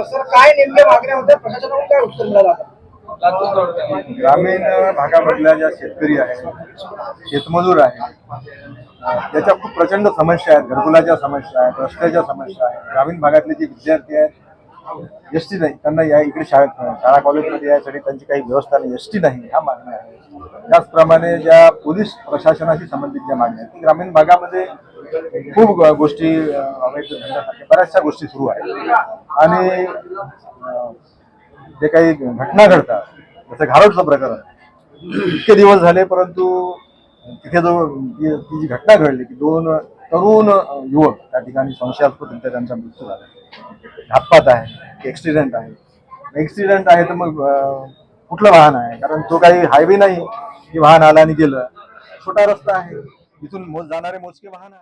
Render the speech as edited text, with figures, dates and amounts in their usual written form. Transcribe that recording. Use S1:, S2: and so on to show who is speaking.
S1: Sir काय नेमक्या मागण्या होत्या, प्रशासनाकडून काय उत्तर मिळालं?
S2: ग्रामीण भागामधल्या ज्या शेतकरी आहेत, शेतमजूर आहेत, त्याच्या खूप प्रचंड समस्या आहेत. घरकुलाच्या समस्या आहेत, रस्त्याच्या समस्या आहेत. ग्रामीण भागातले जे विद्यार्थी आहेत, एसटी नाही, त्यांना या इकडे शाळा कॉलेजमध्ये यायसाठी त्यांची काही व्यवस्था नाही, एसटी नाही, ह्या मागण्या आहेत. त्याचप्रमाणे ज्या पोलीस प्रशासनाशी संबंधित ज्या मागण्या आहेत, ग्रामीण भागामध्ये खूप गोष्टी अवैध धंद्यासारख्या बऱ्याचशा गोष्टी सुरू आहेत. आणि जे काही घटना घडतात, जसं घारोटचं प्रकरण इतके दिवस झाले, परंतु तिथे जो ती जी घटना घडली की 2 तरुण युवक त्या ठिकाणी संशयास्पद त्यांचा मृत्यू झाला, घातपात आहे, ऍक्सिडेंट आहे तर मग कुठलं वाहन आहे? कारण तो काही हायवे नाही की वाहन आला आणि गेलं, छोटा रस्ता आहे, इथून जाणारे मोजके वाहन आहे.